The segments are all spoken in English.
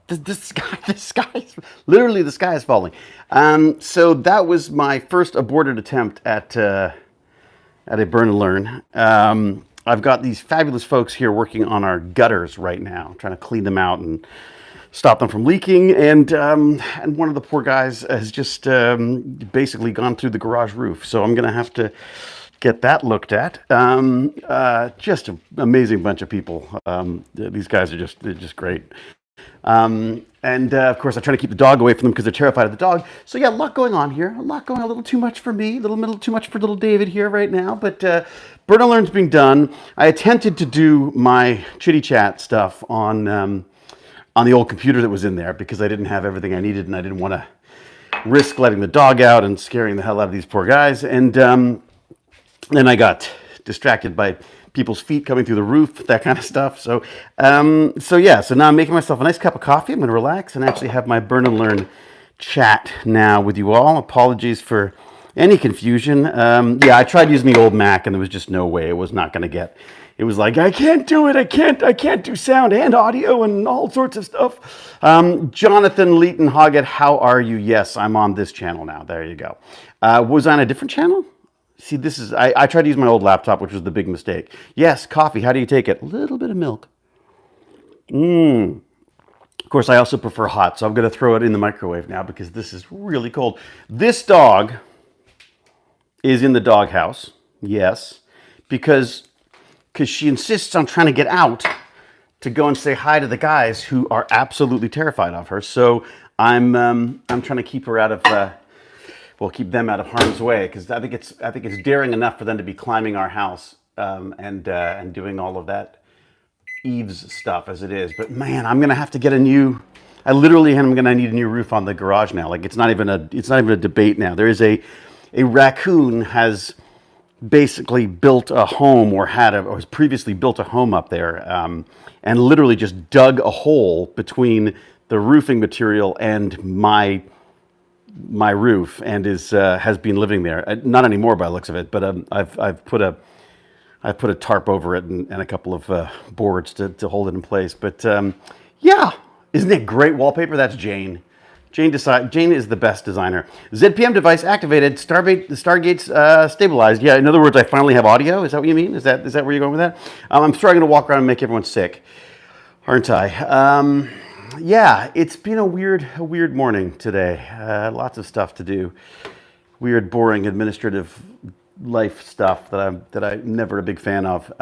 The sky is literally the sky is falling. So that was my first aborted attempt at a burn and learn. I've got these fabulous folks here working on our gutters right now, trying to clean them out and stop them from leaking. And one of the poor guys has just basically gone through the garage roof. So I'm going to have to get that looked at. Just an amazing bunch of people. These guys are they're just great. Of course, I try to keep the dog away from them because they're terrified of the dog. So yeah, a lot going on here. A lot going on. A little too much for me. A little too much for little David here right now. But Burn and Learn's being done. I attempted to do my chitty chat stuff on the old computer that was in there because I didn't have everything I needed and I didn't want to risk letting the dog out and scaring the hell out of these poor guys. And then I got distracted by people's feet coming through the roof, that kind of stuff. So now I'm making myself a nice cup of coffee. I'm going to relax and actually have my Burn and Learn chat now with you all. Apologies for any confusion. I tried using the old Mac and there was just no way. It was not going to get. It was like, I can't do it. I can't do sound and audio and all sorts of stuff. Jonathan Leeton Hoggett, how are you? Yes, I'm on this channel now. There you go. Was I on a different channel? See, I tried to use my old laptop, which was the big mistake. Yes, coffee. How do you take it? A little bit of milk. Of course, I also prefer hot, so I'm going to throw it in the microwave now because this is really cold. This dog is in the doghouse. Yes, because she insists on trying to get out to go and say hi to the guys who are absolutely terrified of her. So I'm trying to keep her out of keep them out of harm's way because I think it's daring enough for them to be climbing our house and doing all of that eaves stuff as it is. But man, I'm gonna have to get a new. I literally am gonna need a new roof on the garage now. Like it's not even a debate now. There is a raccoon has basically built a home or has previously built a home up there and literally just dug a hole between the roofing material and my roof and has been living there. Not anymore by the looks of it, but I've put a tarp over it and a couple of boards to hold it in place. But yeah, isn't it great wallpaper? That's Jane. Jane is the best designer. ZPM device activated. Stargate's stabilized. Yeah, in other words, I finally have audio. Is that what you mean? Is that where you're going with that? I'm struggling to walk around and make everyone sick, aren't I? Yeah, it's been a weird morning today. Lots of stuff to do. Weird, boring, administrative life stuff that I'm never a big fan of.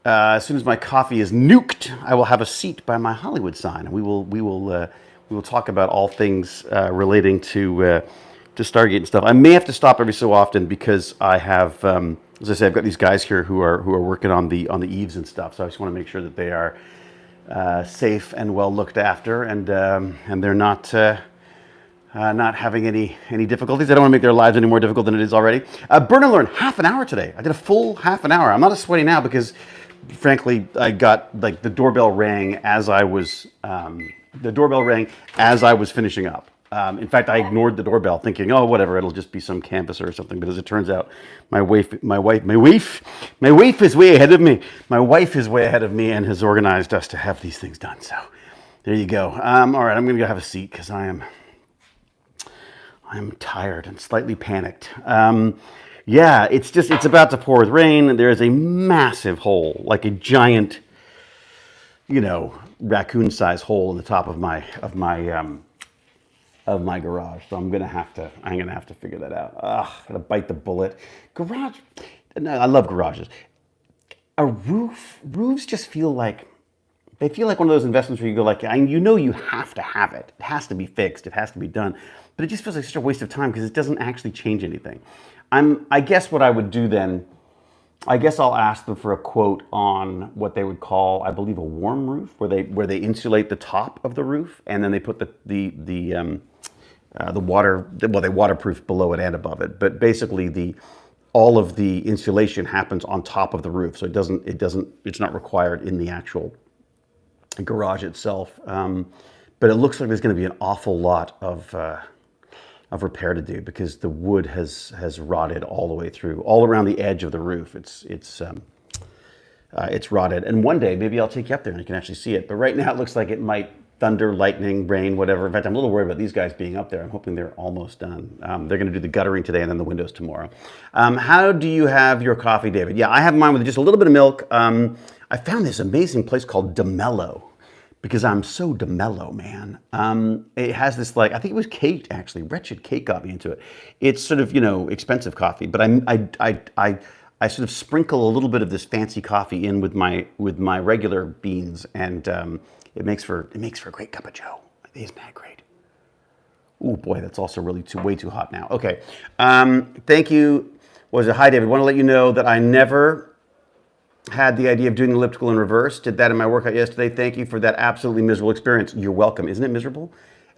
As soon as my coffee is nuked, I will have a seat by my Hollywood sign, and we will talk about all things relating to Stargate and stuff. I may have to stop every so often because I have, as I say, I've got these guys here who are working on the eaves and stuff. So I just want to make sure that they are safe and well looked after, and they're not having any difficulties. I don't want to make their lives any more difficult than it is already. Burn and Learn, half an hour today. I did a full half an hour. I'm not as sweaty now because, frankly, I got like the doorbell rang as I was finishing up. In fact, I ignored the doorbell, thinking, "Oh, whatever, it'll just be some canvasser or something." But as it turns out, my wife is way ahead of me. My wife is way ahead of me and has organized us to have these things done. So, there you go. All right, I'm going to go have a seat because I'm tired and slightly panicked. Yeah, it's about to pour with rain. There is a massive hole, like a giant, raccoon-sized hole in the top of my garage. So I'm gonna have to figure that out. Gotta bite the bullet. Garage. No, I love garages. Roofs just feel like one of those investments where you go like, you have to have it. It has to be fixed. It has to be done. But it just feels like such a waste of time because it doesn't actually change anything. I guess what I would do then, I guess I'll ask them for a quote on what they would call, I believe, a warm roof, where they insulate the top of the roof and then they put the water, they waterproof below it and above it. But basically all of the insulation happens on top of the roof, so it's not required in the actual garage itself. But it looks like there's going to be an awful lot of repair to do because the wood has rotted all the way through, all around the edge of the roof. it's rotted. And one day, maybe I'll take you up there and you can actually see it. But right now, it looks like it might thunder, lightning, rain, whatever. In fact, I'm a little worried about these guys being up there. I'm hoping they're almost done. They're going to do the guttering today and then the windows tomorrow. How do you have your coffee, David? Yeah, I have mine with just a little bit of milk. I found this amazing place called DeMello because I'm so DeMello, man. It has this, like, I think it was Kate, actually. Wretched Kate got me into it. It's sort of, expensive coffee, but I sort of sprinkle a little bit of this fancy coffee in with my regular beans, and it makes for a great cup of joe. Isn't that great? Oh boy, that's also really way too hot now. Okay, thank you. What was it? Hi, David. Want to let you know that I never had the idea of doing elliptical in reverse. Did that in my workout yesterday. Thank you for that absolutely miserable experience. You're welcome. Isn't it miserable?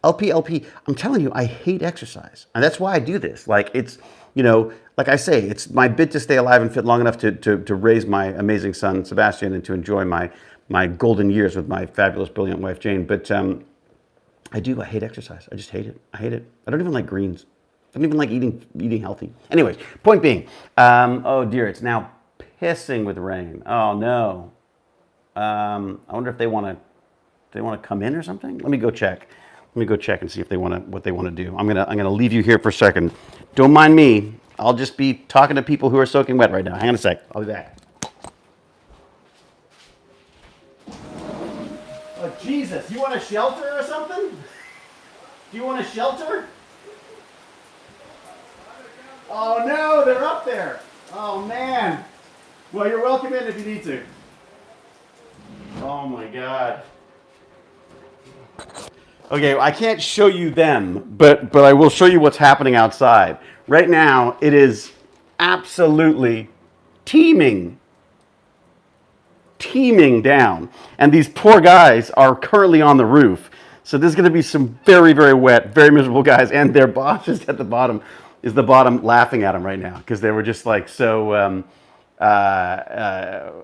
LP, I'm telling you, I hate exercise. And that's why I do this. Like, it's, like I say, it's my bid to stay alive and fit long enough to raise my amazing son, Sebastian, and to enjoy my golden years with my fabulous, brilliant wife, Jane. But I hate exercise. I just hate it. I hate it. I don't even like greens. I don't even like eating healthy. Anyways, point being, oh dear, it's now pissing with rain. Oh no. I wonder if they want to come in or something. Let me go check. Let me go check and see if what they want to do. I'm gonna leave you here for a second. Don't mind me. I'll just be talking to people who are soaking wet right now. Hang on a sec. I'll be back. Oh Jesus! You want a shelter or something? Do you want a shelter? Oh no! They're up there. Oh man. Well, you're welcome in if you need to. Oh my God. Okay, I can't show you them, but I will show you what's happening outside. Right now, it is absolutely teeming down. And these poor guys are currently on the roof. So there's going to be some very, very wet, very miserable guys. And their boss is at the bottom, laughing at them right now because they were just like so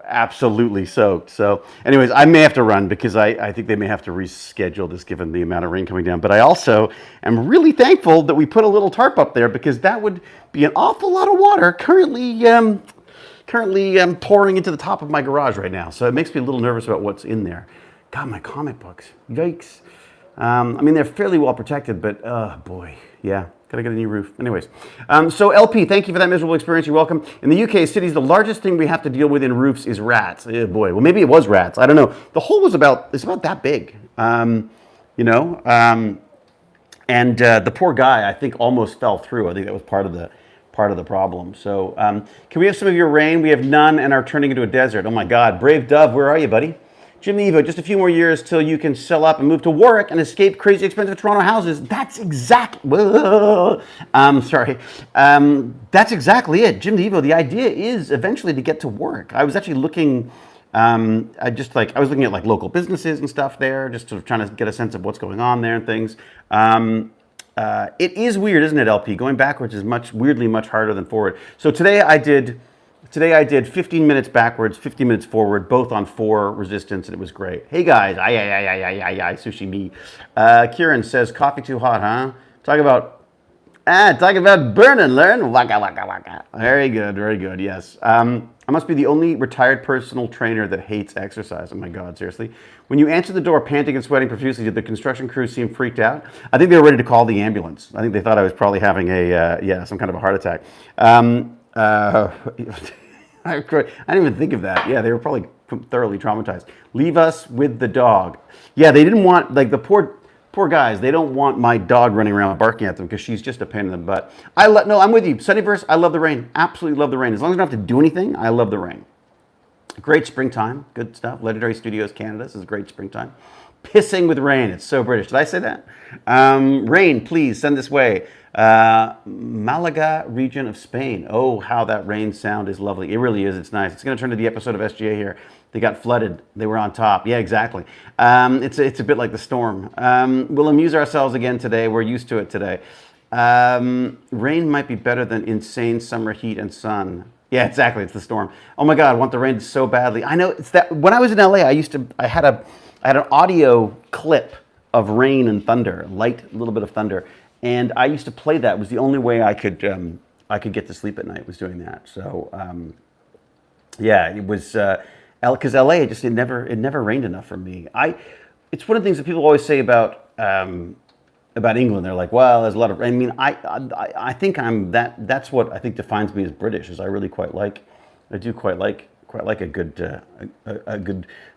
absolutely soaked. So anyways, I may have to run because I think they may have to reschedule this given the amount of rain coming down. But I also am really thankful that we put a little tarp up there because that would be an awful lot of water currently pouring into the top of my garage right now. So it makes me a little nervous about what's in there. God, my comic books. Yikes. I mean, they're fairly well protected, but boy, yeah. Gotta get a new roof. Anyways, so LP, thank you for that miserable experience. You're welcome. In the UK cities, the largest thing we have to deal with in roofs is rats. Oh boy, well maybe it was rats. I don't know. The hole was about that big, and the poor guy I think almost fell through. I think that was part of the problem. So can we have some of your rain? We have none and are turning into a desert. Oh my God, Brave Dove, where are you, buddy? Jim the Evo, just a few more years till you can sell up and move to Warwick and escape crazy expensive Toronto houses. That's exactly, that's exactly it. Jim the Evo, the idea is eventually to get to Warwick. I was actually looking, I was looking at like local businesses and stuff there, just sort of trying to get a sense of what's going on there and things. It is weird, isn't it, LP? Going backwards is weirdly much harder than forward. So today I did 15 minutes backwards, 15 minutes forward, both on 4 resistance, and it was great. Hey guys, sushi me. Kieran says, coffee too hot, huh? Talk about burn and learn. Waka, waka, waka. Very good, yes. I must be the only retired personal trainer that hates exercise. Oh my God, seriously. When you answered the door panting and sweating profusely, did the construction crew seem freaked out? I think they were ready to call the ambulance. I think they thought I was probably having some kind of a heart attack. I didn't even think of that. Yeah, they were probably thoroughly traumatized. Leave us with the dog. Yeah, they didn't want, like, the poor guys, they don't want my dog running around barking at them because she's just a pain in the butt. No, I'm with you. Sunnyverse, I love the rain. Absolutely love the rain. As long as I don't have to do anything, I love the rain. Great springtime. Good stuff. Legendary Studios Canada. This is great springtime. Pissing with rain. It's so British. Did I say that? Rain, please send this way. Malaga region of Spain. Oh, how that rain sound is lovely. It really is. It's nice. It's going to turn to the episode of SGA here. They got flooded. They were on top. Yeah, exactly. It's a bit like the storm. We'll amuse ourselves again today. We're used to it today. Rain might be better than insane summer heat and sun. Yeah, exactly. It's the storm. Oh my God, I want the rain so badly. I know. It's that. When I was in LA, I had an audio clip of rain and thunder, light little bit of thunder. And I used to play that. It was the only way I could get to sleep at night was doing that. So, yeah, it was, Because LA, it never rained enough for me. It's one of the things that people always say about England. They're like, well, there's a lot of. I mean, I think I'm that. That's what I think defines me as British. Is I really quite like. I do quite like a good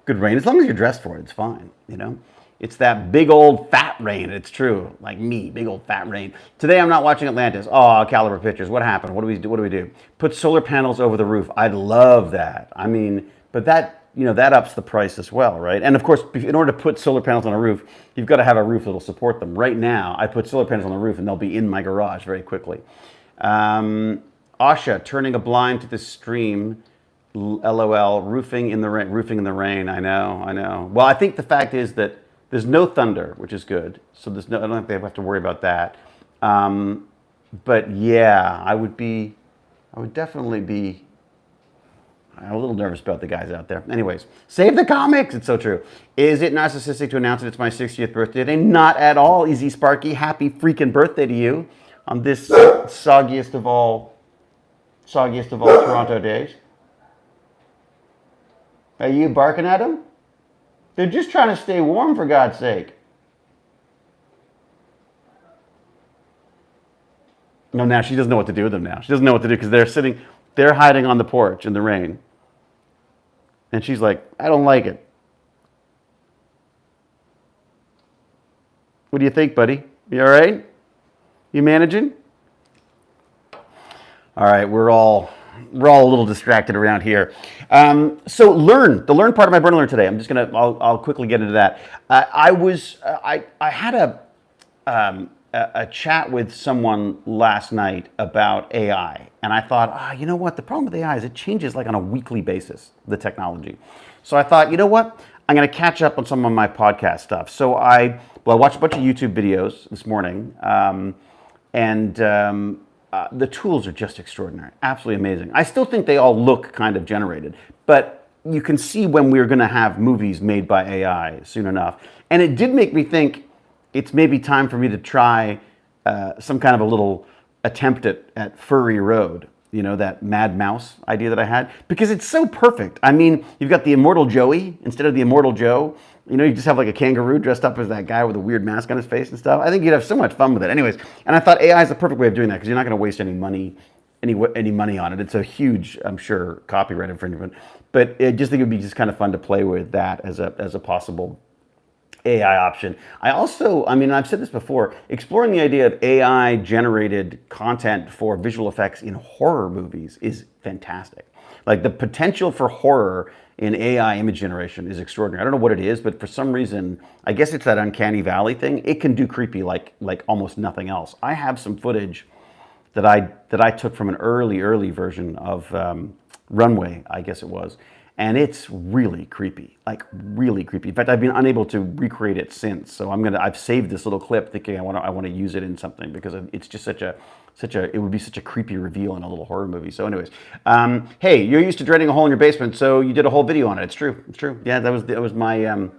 good rain. As long as you're dressed for it, it's fine. You know, it's that big old fat rain. It's true, like me, big old fat rain. Today I'm not watching Atlantis. Oh, Caliber Pictures. What happened? What do we do? What do we do? Put solar panels over the roof. I'd love that. I mean, but that. That ups the price as well, right? And of course, in order to put solar panels on a roof, you've got to have a roof that'll support them. Right now, I put solar panels on the roof and they'll be in my garage very quickly. Asha, turning a blind to the stream. LOL, roofing in the rain. I know. Well, I think the fact is that there's no thunder, which is good. So I don't think they have to worry about that. But yeah, I would definitely be. I'm a little nervous about the guys out there. Anyways, save the comics. It's so true. Is it narcissistic to announce that it's my 60th birthday today? Not at all, Easy Sparky. Happy freaking birthday to you on this soggiest of all Toronto days. Are you barking at them? They're just trying to stay warm, for God's sake. No, now she doesn't know what to do with them now. She doesn't know what to do because they're hiding on the porch in the rain. And she's like, I don't like it. What do you think, buddy? You all right? You managing? All right, we're all a little distracted around here. So the learn part of my Burn and Learn today. I'll quickly get into that. I had a chat with someone last night about AI, and I thought, you know what? The problem with AI is it changes like on a weekly basis, the technology. So I thought, you know what? I'm going to catch up on some of my podcast stuff. So I watched a bunch of YouTube videos this morning, and the tools are just extraordinary, absolutely amazing. I still think they all look kind of generated, but you can see when we're going to have movies made by AI soon enough. And it did make me think, it's maybe time for me to try some kind of a little attempt at Furry Road, that Mad Mouse idea that I had, because it's so perfect. I mean, you've got the Immortal Joey instead of the Immortal Joe. You just have like a kangaroo dressed up as that guy with a weird mask on his face and stuff. I think you'd have so much fun with it. Anyways, and I thought AI is the perfect way of doing that because you're not going to waste any money on it. It's a huge, I'm sure, copyright infringement. But I just think it would be just kind of fun to play with that as a possible AI option. I've said this before, exploring the idea of AI generated content for visual effects in horror movies is fantastic. Like the potential for horror in AI image generation is extraordinary. I don't know what it is, but for some reason, I guess it's that uncanny valley thing. It can do creepy like almost nothing else. I have some footage that I took from an early version of Runway, I guess it was. And it's really creepy, like really creepy. In fact, I've been unable to recreate it since. So I've saved this little clip thinking I want to use it in something because it's just it would be such a creepy reveal in a little horror movie. So anyways, hey, you're used to dreading a hole in your basement, so you did a whole video on it. It's true. Yeah, that was my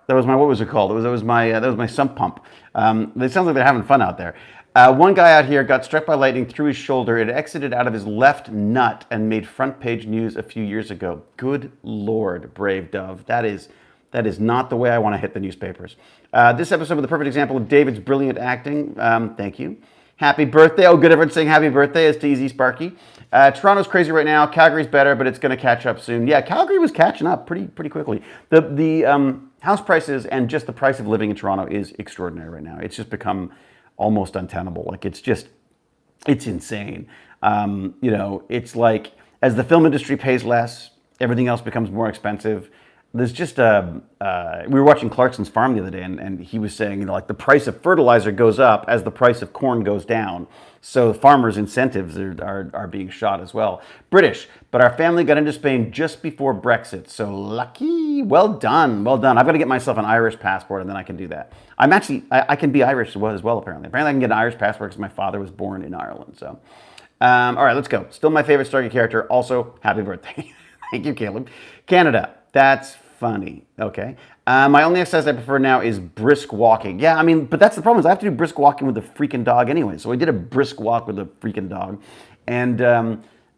what was it called? That was my sump pump. It sounds like they're having fun out there. One guy out here got struck by lightning through his shoulder. It exited out of his left nut and made front page news a few years ago. Good Lord, brave dove. That is not the way I want to hit the newspapers. This episode was the perfect example of David's brilliant acting. Thank you. Happy birthday. Oh, good, everyone's saying happy birthday. It's to Easy Sparky. Toronto's crazy right now. Calgary's better, but it's going to catch up soon. Yeah, Calgary was catching up pretty quickly. The house prices and just the price of living in Toronto is extraordinary right now. It's just become almost untenable. Like it's insane. It's like as the film industry pays less, everything else becomes more expensive. There's just we were watching Clarkson's Farm the other day, and he was saying, like the price of fertilizer goes up as the price of corn goes down. So farmers' incentives are being shot as well. British, but our family got into Spain just before Brexit. So lucky. Well done. I've got to get myself an Irish passport, and then I can do that. I can be Irish as well, apparently. Apparently I can get an Irish passport because my father was born in Ireland. So, all right, let's go. Still my favorite Stargate character. Also, happy birthday. Thank you, Caleb. Canada. That's funny. Okay. My only exercise I prefer now is brisk walking. Yeah, but that's the problem is I have to do brisk walking with a freaking dog anyway. So I did a brisk walk with a freaking dog. And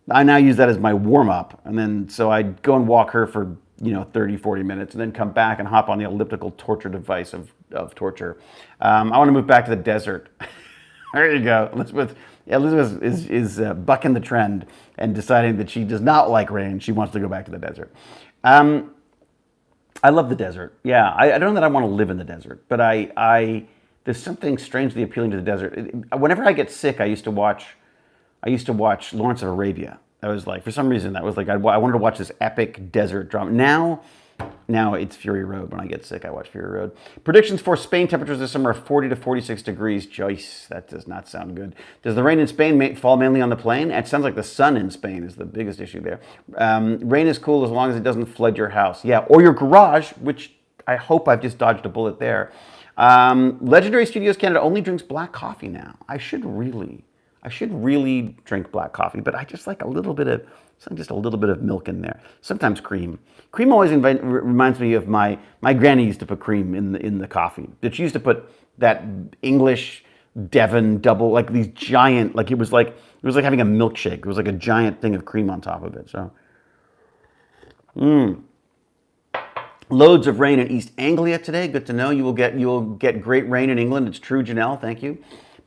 I now use that as my warm-up. And then, so I'd go and walk her for, 30, 40 minutes, and then come back and hop on the elliptical torture device of torture. I want to move back to the desert. There you go. Elizabeth is bucking the trend and deciding that she does not like rain. She wants to go back to the desert. I love the desert. Yeah, I don't know that I want to live in the desert, but there's something strangely appealing to the desert. Whenever I get sick, I used to watch Lawrence of Arabia. I was like, for some reason, that was like, I wanted to watch this epic desert drama. Now it's Fury Road. When I get sick, I watch Fury Road. Predictions for Spain temperatures this summer are 40 to 46 degrees. Joyce, that does not sound good. Does the rain in Spain fall mainly on the plain? It sounds like the sun in Spain is the biggest issue there. Rain is cool as long as it doesn't flood your house. Yeah, or your garage, which I hope I've just dodged a bullet there. Legendary Studios Canada only drinks black coffee now. I should really drink black coffee, but I just like a little bit of milk in there. Sometimes cream. Cream always reminds me of my granny used to put cream in the coffee. But she used to put that English Devon double, like these giant, like it was like having a milkshake. It was like a giant thing of cream on top of it. So, loads of rain in East Anglia today. Good to know. You will get great rain in England. It's true, Janelle. Thank you.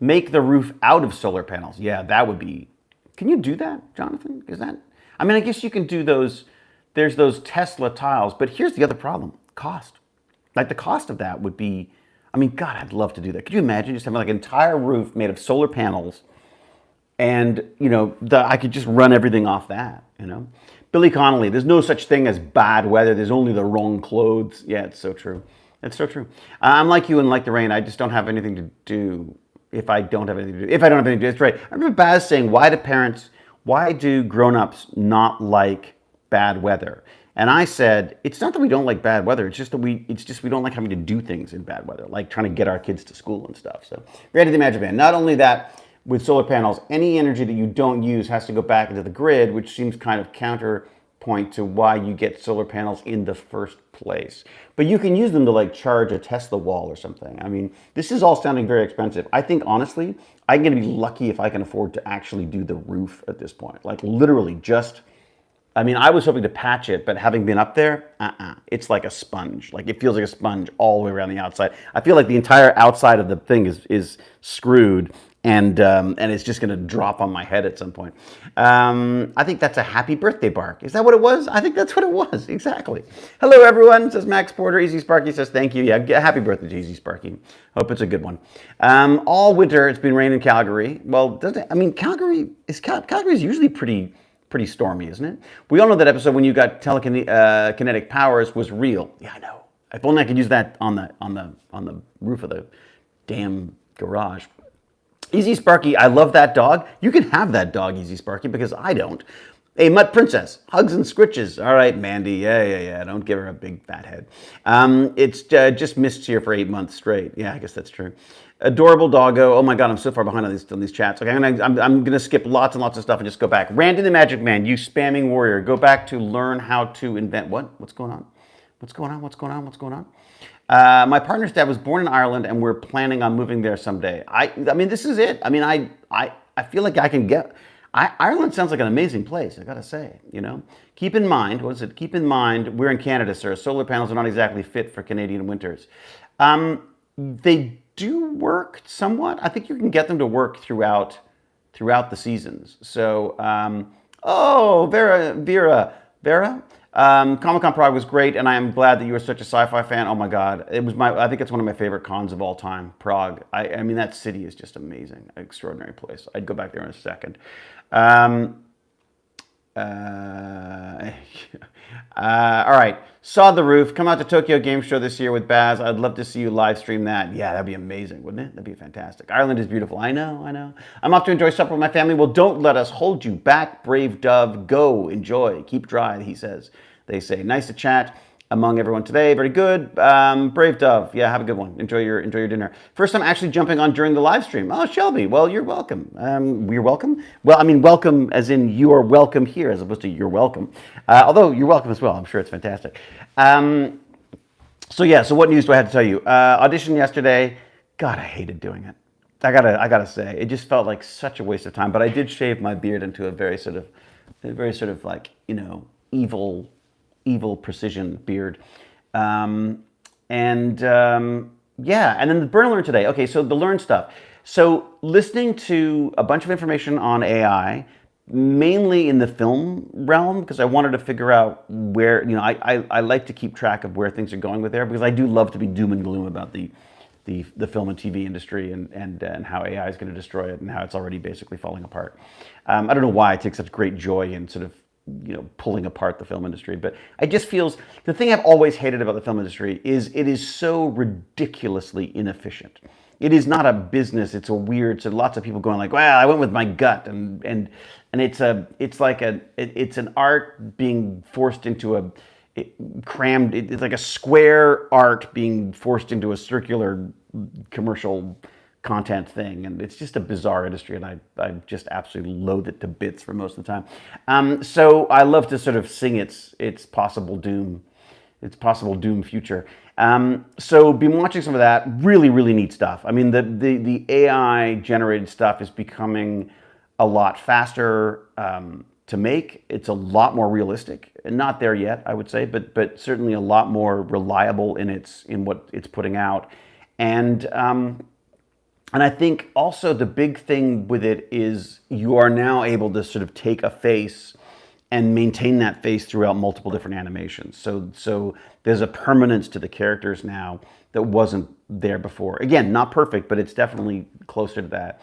Make the roof out of solar panels. Yeah, that would be. Can you do that, Jonathan? I guess you can do those. There's those Tesla tiles, but here's the other problem: cost. Like the cost of that would be. God, I'd love to do that. Could you imagine just having like an entire roof made of solar panels, and I could just run everything off that. Billy Connolly. There's no such thing as bad weather. There's only the wrong clothes. Yeah, it's so true. It's so true. I'm like you and like the rain. I just don't have anything to do. If I don't have anything to do, that's right. I remember Baz saying, why do grown-ups not like bad weather? And I said, it's not that we don't like bad weather, it's just we don't like having to do things in bad weather, like trying to get our kids to school and stuff. So, Randy the Magic Man. Not only that, with solar panels, any energy that you don't use has to go back into the grid, which seems kind of counterpoint to why you get solar panels in the first place. But you can use them to like charge a Tesla wall or something. This is all sounding very expensive. I think honestly, I'm going to be lucky if I can afford to actually do the roof at this point. Like literally just, I was hoping to patch it, but having been up there, it's like a sponge. Like it feels like a sponge all the way around the outside. I feel like the entire outside of the thing is screwed. And it's just going to drop on my head at some point. I think that's a happy birthday bark. Is that what it was? I think that's what it was. Exactly. Hello, everyone, says Max Porter. Easy Sparky says thank you. Yeah, happy birthday to Easy Sparky. Hope it's a good one. All winter, it's been raining in Calgary. Well, Calgary is usually pretty stormy, isn't it? We all know that episode when you got telekinetic powers was real. Yeah, I know. If only I could use that on the roof of the damn garage. Easy Sparky, I love that dog. You can have that dog, Easy Sparky, because I don't. Hey, Mutt Princess, hugs and scritches. All right, Mandy, yeah. Don't give her a big fat head. It's just missed here for 8 months straight. Yeah, I guess that's true. Adorable doggo. Oh my God, I'm so far behind on these chats. Okay, I'm gonna skip lots and lots of stuff and just go back. Randy the Magic Man, you spamming warrior. Go back to learn how to invent. What? What's going on? What's going on? My partner's dad was born in Ireland, and we're planning on moving there someday. This is it. I feel like I can get. Ireland sounds like an amazing place. I gotta say, Keep in mind, Keep in mind, we're in Canada, sir. Solar panels are not exactly fit for Canadian winters. They do work somewhat. I think you can get them to work throughout the seasons. So, Vera. Comic-Con Prague was great, and I am glad that you are such a sci-fi fan. Oh my God, I think it's one of my favorite cons of all time. Prague. That city is just amazing, an extraordinary place. I'd go back there in a second. All right, saw the roof. Come out to Tokyo Game Show this year with Baz. I'd love to see you live stream that. Yeah, that'd be amazing, wouldn't it? That'd be fantastic. Ireland is beautiful. I know. I'm off to enjoy supper with my family. Well, don't let us hold you back, brave dove. Go, enjoy, keep dry, he says. They say, nice to chat among everyone today. Very good. Brave dove. Yeah, have a good one. Enjoy your dinner. First time actually jumping on during the live stream. Oh, Shelby. Well, you're welcome. We're welcome? Well, welcome as in you are welcome here as opposed to you're welcome. Although you're welcome as well. I'm sure it's fantastic. So what news do I have to tell you? Audition yesterday. God, I hated doing it. I gotta say, it just felt like such a waste of time. But I did shave my beard into a very sort of a very sort of like, evil precision beard. Um, yeah, and then the Burn and Learn today. Okay, so the Learn stuff. So listening to a bunch of information on AI, mainly in the film realm, because I wanted to figure out where, I like to keep track of where things are going with there, because I do love to be doom and gloom about the film and TV industry and how AI is going to destroy it and how it's already basically falling apart. I don't know why I take such great joy in sort of pulling apart the film industry, but I just feels the thing I've always hated about the film industry is it is so ridiculously inefficient. It is not a business. It's a weird. So lots of people going like, "Well, I went with my gut," and it's an art being forced into crammed. It's like a square art being forced into a circular commercial content thing, and it's just a bizarre industry, and I just absolutely loathe it to bits for most of the time. So I love to sort of sing its possible doom, future. So been watching some of that. Really, really neat stuff. I mean, the AI generated stuff is becoming a lot faster to make. It's a lot more realistic, and not there yet, I would say, but certainly a lot more reliable in what it's putting out, and I think also the big thing with it is you are now able to sort of take a face and maintain that face throughout multiple different animations. So there's a permanence to the characters now that wasn't there before. Again, not perfect, but it's definitely closer to that.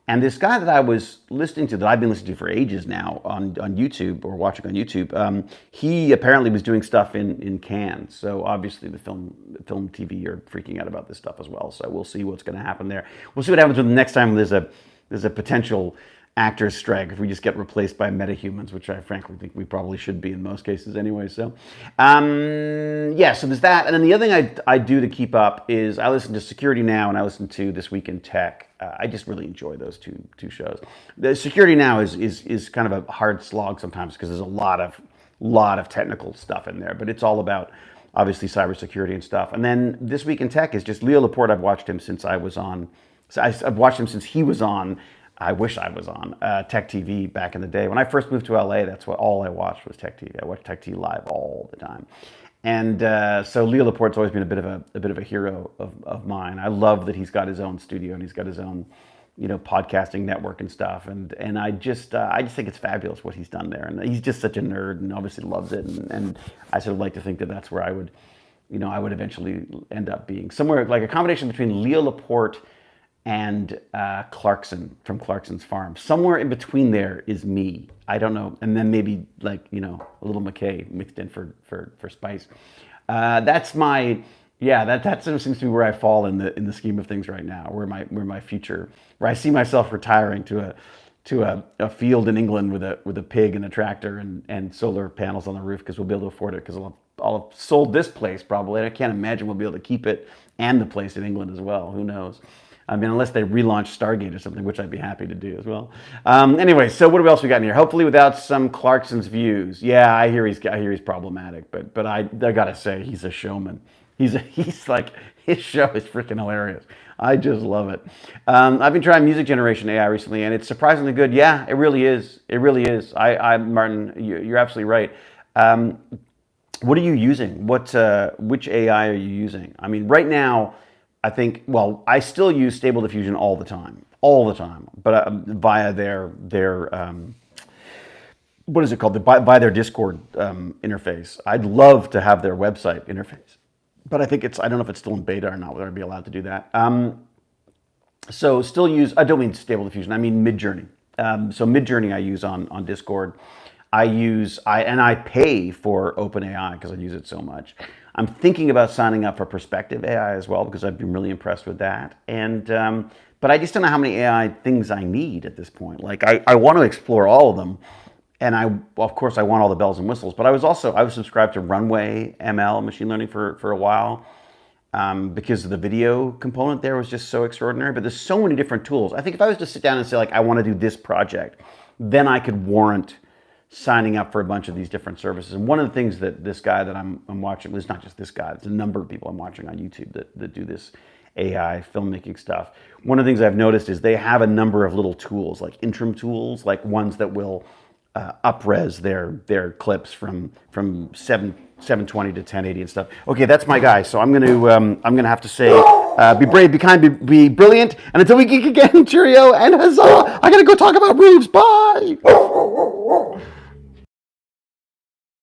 And this guy that I was listening to, that I've been listening to for ages now on YouTube or watching on YouTube, he apparently was doing stuff in Cannes. So obviously the film TV are freaking out about this stuff as well. So we'll see what's going to happen there. We'll see what happens when the next time there's a potential actors strike, if we just get replaced by metahumans, which I frankly think we probably should be in most cases anyway. So yeah, so there's that. And then the other thing I do to keep up is I listen to Security Now and I listen to This Week in Tech. I just really enjoy those two shows. The Security Now is kind of a hard slog sometimes because there's a lot of technical stuff in there, but it's all about obviously cybersecurity and stuff. And then This Week in Tech is just Leo Laporte. I've watched him since I was on. I've watched him since he was on. I wish I was on Tech TV back in the day. When I first moved to LA, that's what all I watched was Tech TV. I watched Tech TV live all the time. And so Leo Laporte's always been a bit of a hero of mine. I love that he's got his own studio and he's got his own, podcasting network and stuff. And I just think it's fabulous what he's done there. And he's just such a nerd and obviously loves it. And I sort of like to think that that's where I would eventually end up being, somewhere like a combination between Leo Laporte and Clarkson from Clarkson's Farm. Somewhere in between there is me. I don't know. And then maybe like, a little McKay mixed in for spice. That's my, that sort of seems to be where I fall in the scheme of things right now, where my future, where I see myself retiring to a field in England with a pig and a tractor and solar panels on the roof, because we'll be able to afford it, because I'll have sold this place probably, and I can't imagine we'll be able to keep it and the place in England as well. Who knows? I mean, unless they relaunch Stargate or something, which I'd be happy to do as well. Anyway, so what else we got in here? Hopefully without some Clarkson's views. Yeah, I hear he's problematic, but I gotta say, he's a showman. He's like, his show is freaking hilarious. I just love it. I've been trying music generation AI recently, and it's surprisingly good. Yeah, it really is. It really is. Martin, you're absolutely right. What are you using? Which AI are you using? I mean, right now, I think, I still use Stable Diffusion all the time, but via their what is it called? Via their Discord interface. I'd love to have their website interface, but I think I don't know if it's still in beta or not, whether I'd be allowed to do that. So still use, I don't mean Stable Diffusion, I mean Midjourney. So Midjourney I use on Discord. I pay for OpenAI because I use it so much. I'm thinking about signing up for Perspective AI as well, because I've been really impressed with that. And but I just don't know how many AI things I need at this point. Like I want to explore all of them, and of course I want all the bells and whistles. But I was subscribed to Runway ML machine learning for a while, because the video component there was just so extraordinary. But there's so many different tools. I think if I was to sit down and say, like, I want to do this project, then I could warrant signing up for a bunch of these different services. And one of the things that this guy that I'm watching, well, it's not just this guy, it's a number of people I'm watching on YouTube that do this AI filmmaking stuff. One of the things I've noticed is they have a number of little tools, like interim tools, like ones that will up-res their clips from 720 to 1080 and stuff. Okay, that's my guy. So I'm gonna have to say, be brave, be kind, be brilliant, and until we geek again, cheerio and huzzah! I gotta go talk about roofs. Bye.